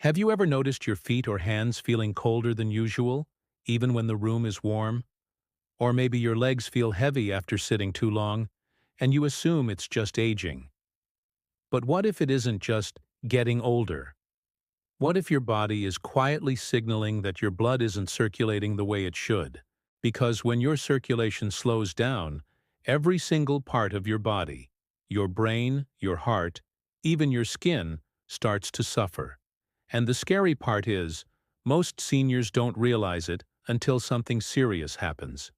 Have you ever noticed your feet or hands feeling colder than usual, even when the room is warm? Or maybe your legs feel heavy after sitting too long, and you assume it's just aging. But what if it isn't just getting older? What if your body is quietly signaling that your blood isn't circulating the way it should? Because when your circulation slows down, every single part of your body, your brain, your heart, even your skin, starts to suffer. And the scary part is, most seniors don't realize it until something serious happens.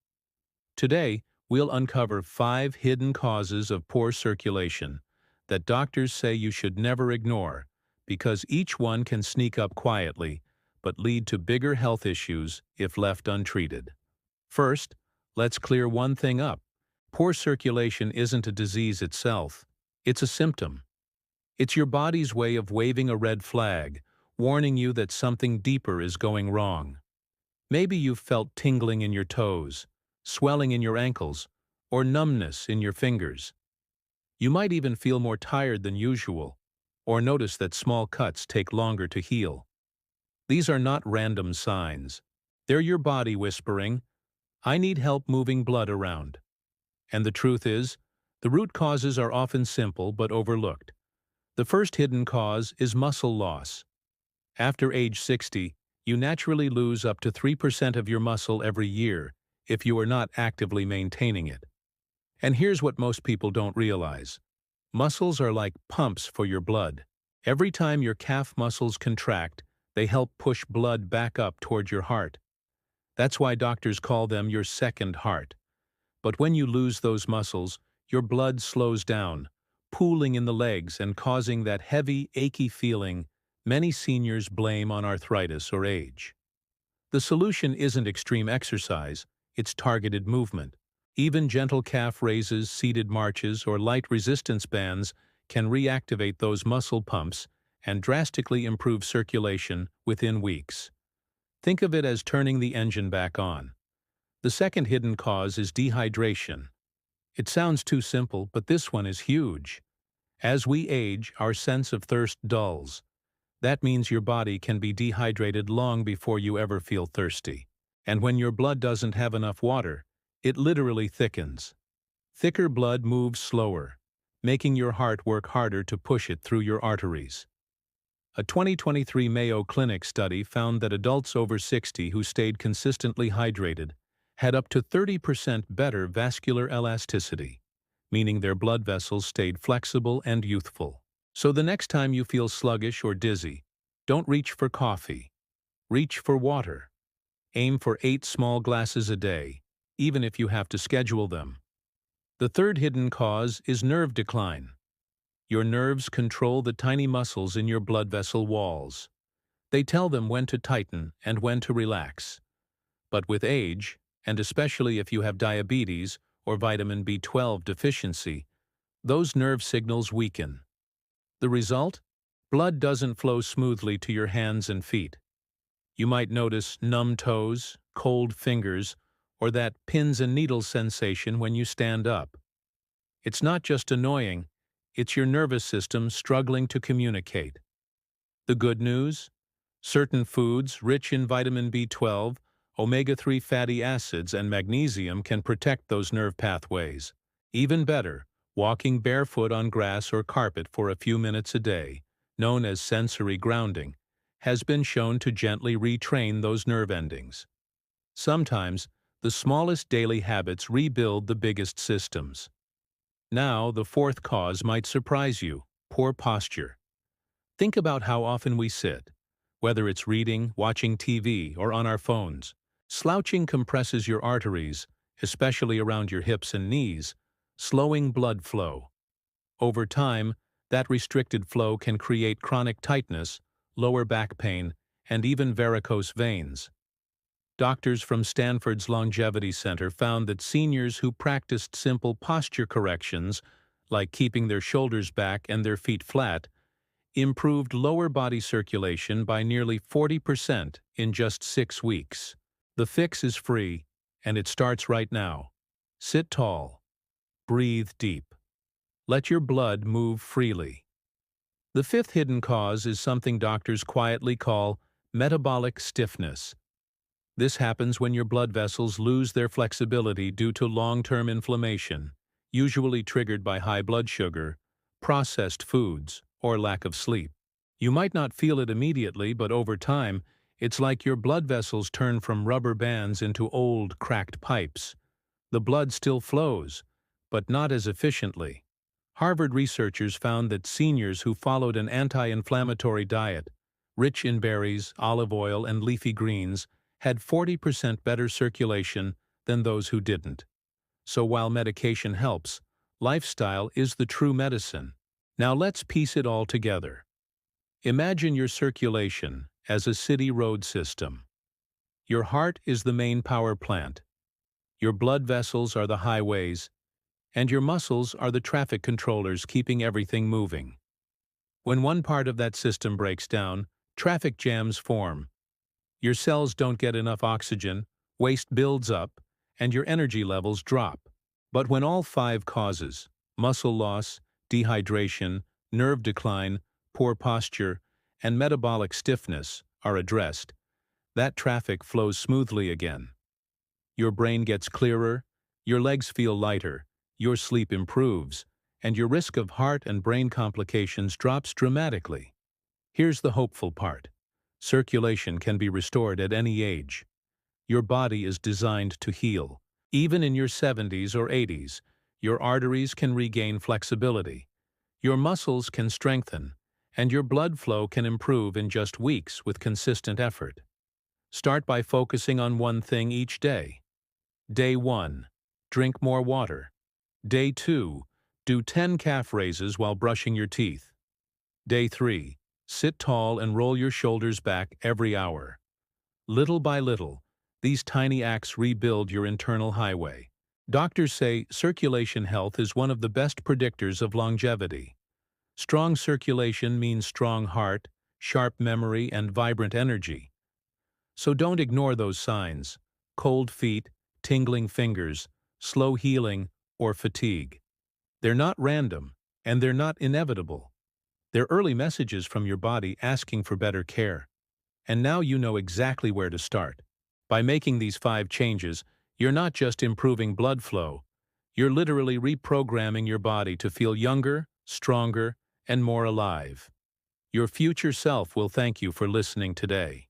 Today, we'll uncover 5 hidden causes of poor circulation that doctors say you should never ignore, because each one can sneak up quietly but lead to bigger health issues if left untreated. First, let's clear one thing up. Poor circulation isn't a disease itself. It's a symptom. It's your body's way of waving a red flag, warning you that something deeper is going wrong. Maybe you've felt tingling in your toes, swelling in your ankles, or numbness in your fingers. You might even feel more tired than usual, or notice that small cuts take longer to heal. These are not random signs. They're your body whispering, "I need help moving blood around." And the truth is, the root causes are often simple but overlooked. The first hidden cause is muscle loss. After age 60, you naturally lose up to 3% of your muscle every year if you are not actively maintaining it. And here's what most people don't realize. Muscles are like pumps for your blood. Every time your calf muscles contract, they help push blood back up toward your heart. That's why doctors call them your second heart. But when you lose those muscles, your blood slows down, pooling in the legs and causing that heavy, achy feeling many seniors blame on arthritis or age. The solution isn't extreme exercise, it's targeted movement. Even gentle calf raises, seated marches, or light resistance bands can reactivate those muscle pumps and drastically improve circulation within weeks. Think of it as turning the engine back on. The second hidden cause is dehydration. It sounds too simple, but this one is huge. As we age, our sense of thirst dulls. That means your body can be dehydrated long before you ever feel thirsty. And when your blood doesn't have enough water, it literally thickens. Thicker blood moves slower, making your heart work harder to push it through your arteries. A 2023 Mayo Clinic study found that adults over 60 who stayed consistently hydrated had up to 30% better vascular elasticity, meaning their blood vessels stayed flexible and youthful. So the next time you feel sluggish or dizzy, don't reach for coffee. Reach for water. Aim for 8 small glasses a day, even if you have to schedule them. The third hidden cause is nerve decline. Your nerves control the tiny muscles in your blood vessel walls. They tell them when to tighten and when to relax. But with age, and especially if you have diabetes or vitamin B12 deficiency, those nerve signals weaken. The result? Blood doesn't flow smoothly to your hands and feet. You might notice numb toes, cold fingers, or that pins and needles sensation when you stand up. It's not just annoying, it's your nervous system struggling to communicate. The good news? Certain foods rich in vitamin B12, omega-3 fatty acids, and magnesium can protect those nerve pathways. Even better, walking barefoot on grass or carpet for a few minutes a day, known as sensory grounding, has been shown to gently retrain those nerve endings. Sometimes, the smallest daily habits rebuild the biggest systems. Now, the fourth cause might surprise you: poor posture. Think about how often we sit, whether it's reading, watching TV, or on our phones. Slouching compresses your arteries, especially around your hips and knees, slowing blood flow. Over time, that restricted flow can create chronic tightness, lower back pain, and even varicose veins. Doctors from Stanford's Longevity Center found that seniors who practiced simple posture corrections, like keeping their shoulders back and their feet flat, improved lower body circulation by nearly 40% in just 6 weeks. The fix is free, and it starts right now. Sit tall. Breathe deep. Let your blood move freely. The fifth hidden cause is something doctors quietly call metabolic stiffness. This happens when your blood vessels lose their flexibility due to long-term inflammation, usually triggered by high blood sugar, processed foods, or lack of sleep. You might not feel it immediately, but over time, it's like your blood vessels turn from rubber bands into old, cracked pipes. The blood still flows, but not as efficiently. Harvard researchers found that seniors who followed an anti-inflammatory diet, rich in berries, olive oil, and leafy greens, had 40% better circulation than those who didn't. So while medication helps, lifestyle is the true medicine. Now let's piece it all together. Imagine your circulation as a city road system. Your heart is the main power plant. Your blood vessels are the highways, and your muscles are the traffic controllers keeping everything moving. When one part of that system breaks down, traffic jams form. Your cells don't get enough oxygen, waste builds up, and your energy levels drop. But when all five causes, muscle loss, dehydration, nerve decline, poor posture, and metabolic stiffness, are addressed, that traffic flows smoothly again. Your brain gets clearer, your legs feel lighter, your sleep improves, and your risk of heart and brain complications drops dramatically. Here's the hopeful part. Circulation can be restored at any age. Your body is designed to heal. Even in your 70s or 80s, your arteries can regain flexibility, your muscles can strengthen, and your blood flow can improve in just weeks with consistent effort. Start by focusing on one thing each day. Day 1. Drink more water. Day 2. Do 10 calf raises while brushing your teeth. Day 3. Sit tall and roll your shoulders back every hour. Little by little, these tiny acts rebuild your internal highway. Doctors say circulation health is one of the best predictors of longevity. Strong circulation means strong heart, sharp memory, and vibrant energy. So don't ignore those signs: cold feet, tingling fingers, slow healing, or fatigue. They're not random, and they're not inevitable. They're early messages from your body asking for better care. And now you know exactly where to start. By making these 5 changes, you're not just improving blood flow, you're literally reprogramming your body to feel younger, stronger, and more alive. Your future self will thank you for listening today.